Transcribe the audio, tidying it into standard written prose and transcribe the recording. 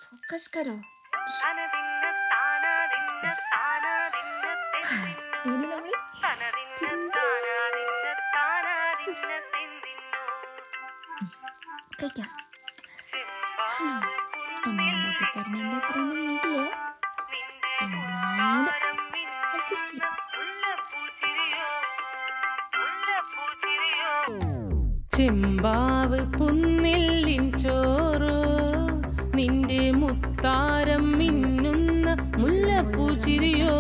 Focus കരോ. ഇനി നമ്മൾ കഴിക്കാം. അമ്മ ഉണ്ടാക്കി തരുന്നതിൻ്റെ അത്രയൊന്നും ഇല്ല, എന്നാലും അഡ്ജസ്റ്റ് ചെയ്യാം. ചെമ്പാവ് പുന്നില്ലിൻ ചോറ്, നിന്റെ മുത്താരം മിന്നുന്ന മുല്ലപ്പൂച്ചിരിയോ.